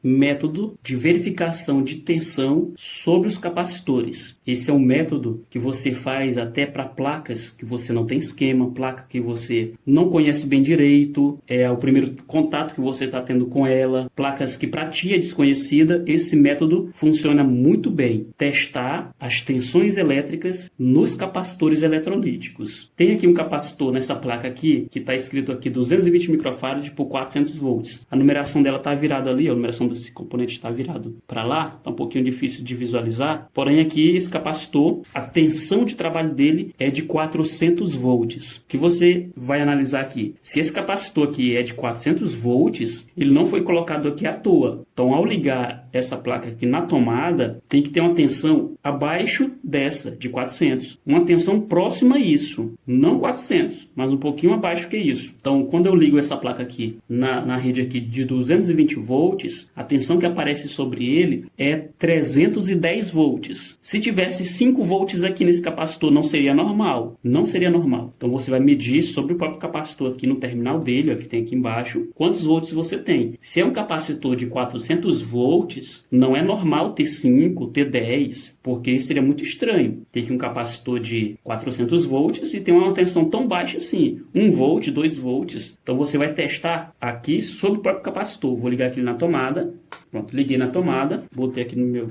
método de verificação de tensão sobre os capacitores. Esse é um método que você faz até para placas que você não tem esquema, placa que você não conhece bem direito, é o primeiro contato que você está tendo com ela, placas que para ti é desconhecida. Esse método funciona muito bem. Testar as tensões elétricas nos capacitores eletrolíticos. Tem aqui um capacitor nessa placa aqui, que está escrito aqui 220 microfarads por 400 volts. A numeração dela está virada ali, a numeração desse componente está virado para lá, está um pouquinho difícil de visualizar. Porém aqui esse capacitor, a tensão de trabalho dele é de 400 volts. O que você vai analisar aqui? Se esse capacitor aqui é de 400 volts, ele não foi colocado aqui à toa. Então ao ligar essa placa aqui na tomada, tem que ter uma tensão abaixo dessa, de 400. Uma tensão próxima a isso, não 400, mas um pouquinho abaixo que isso. Então quando eu ligo essa placa aqui na rede aqui de 220 volts, a tensão que aparece sobre ele é 310 volts. Se tivesse 5 volts aqui nesse capacitor, não seria normal. Não seria normal. Então você vai medir sobre o próprio capacitor aqui no terminal dele, ó, que tem aqui embaixo, quantos volts você tem. Se é um capacitor de 400 volts, não é normal ter 5, ter 10, porque seria muito estranho ter que um capacitor de 400 volts e ter uma tensão tão baixa assim, 1 volt, 2 volts. Então você vai testar aqui sobre o próprio capacitor. Vou ligar aqui na tomada. Pronto, liguei na tomada, botei aqui no meu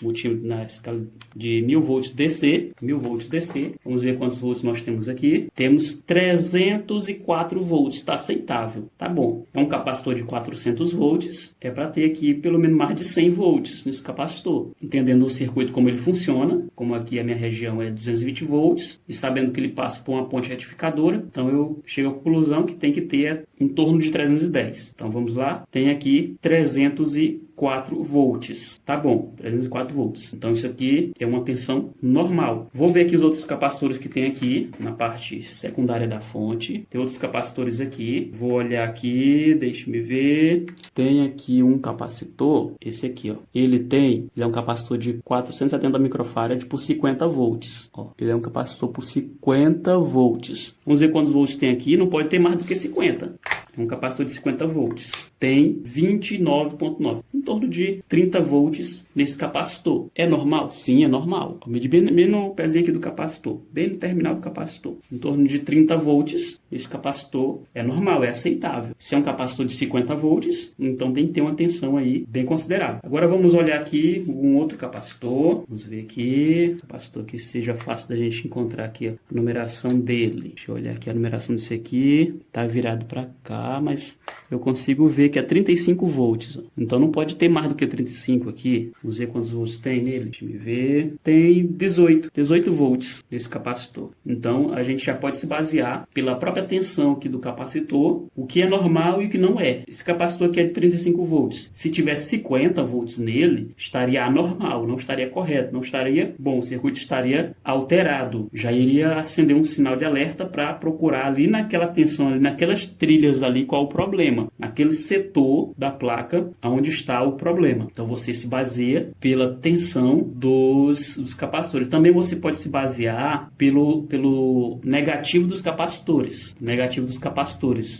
multímetro na escala de 1000 volts DC, 1000 volts DC. Vamos ver quantos volts nós temos aqui. Temos 304 volts, está aceitável, tá bom. É um capacitor de 400 volts, é para ter aqui pelo menos mais de 100 volts nesse capacitor. Entendendo o circuito como ele funciona, como aqui a minha região é 220 volts, e sabendo que ele passa por uma ponte retificadora, então eu chego à conclusão que tem que ter em torno de 310. Então vamos lá, tem aqui 304 volts. Tá bom, 304 volts. Então isso aqui é uma tensão normal. Vou ver aqui os outros capacitores que tem aqui na parte secundária da fonte. Tem outros capacitores aqui. Vou olhar aqui, deixa-me ver. Tem aqui um capacitor, esse aqui, ó. Ele é um capacitor de 470 microfarads por 50 volts. Ó, ele é um capacitor por 50 volts. Vamos ver quantos volts tem aqui. Não pode ter mais do que 50. É um capacitor de 50 volts. Tem 29,9. Em torno de 30 volts nesse capacitor. É normal? Sim, é normal. Eu medi bem no pezinho aqui do capacitor. Bem no terminal do capacitor. Em torno de 30 volts nesse capacitor. É normal, é aceitável. Se é um capacitor de 50 volts, então tem que ter uma tensão aí bem considerável. Agora vamos olhar aqui um outro capacitor. Vamos ver aqui. Capacitor que seja fácil da gente encontrar aqui a numeração dele. Deixa eu olhar aqui a numeração desse aqui. Tá virado para cá, mas eu consigo ver que é 35 volts. Então não pode ter mais do que 35 aqui. Vamos ver quantos volts tem nele. Deixa eu ver. Tem 18 volts nesse capacitor. Então a gente já pode se basear pela própria tensão aqui do capacitor, o que é normal e o que não é. Esse capacitor aqui é de 35 volts. Se tivesse 50 volts nele, estaria anormal, não estaria correto, não estaria bom, o circuito estaria alterado. Já iria acender um sinal de alerta para procurar ali naquela tensão, ali naquelas trilhas ali, qual o problema, naquele setor da placa onde está o problema. Então você se baseia pela tensão dos capacitores. Também você pode se basear pelo negativo dos capacitores.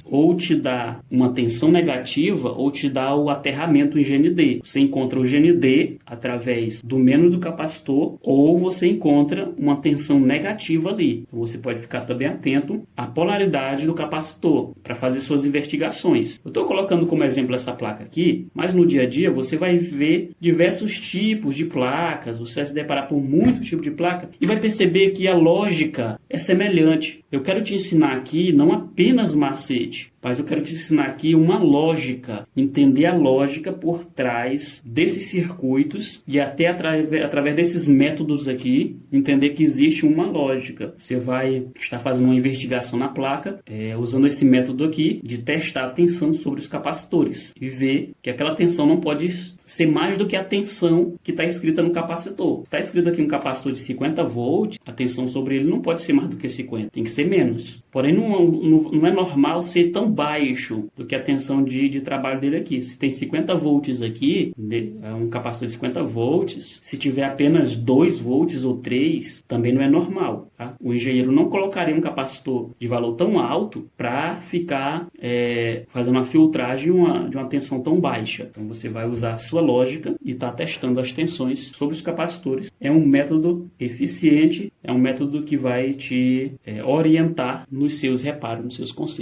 Ou te dá uma tensão negativa ou te dá o aterramento em GND. Você encontra o GND através do menos do capacitor ou você encontra uma tensão negativa ali. Então você pode ficar também atento à polaridade do capacitor para fazer suas investigações. Eu estou colocando como exemplo essa placa aqui, mas no dia a dia você vai ver diversos tipos de placas, você vai se deparar por muitos tipos de placa e vai perceber que a lógica é semelhante. Eu quero te ensinar aqui não apenas macete, mas eu quero te ensinar aqui uma lógica, entender a lógica por trás desses circuitos e até através desses métodos aqui, entender que existe uma lógica. Você vai estar fazendo uma investigação na placa, usando esse método aqui de testar a tensão sobre os capacitores e ver que aquela tensão não pode ser mais do que a tensão que está escrita no capacitor. Está escrito aqui um capacitor de 50 volts, a tensão sobre ele não pode ser mais do que 50, tem que ser menos. Porém, não é normal ser tão baixo do que a tensão de trabalho dele aqui. Se tem 50 volts aqui, é um capacitor de 50 volts, se tiver apenas 2 volts ou 3, também não é normal. Tá? O engenheiro não colocaria um capacitor de valor tão alto para ficar fazendo uma filtragem de uma tensão tão baixa. Então você vai usar a sua lógica e está testando as tensões sobre os capacitores. É um método eficiente, é um método que vai te orientar nos seus reparos, nos seus consertos.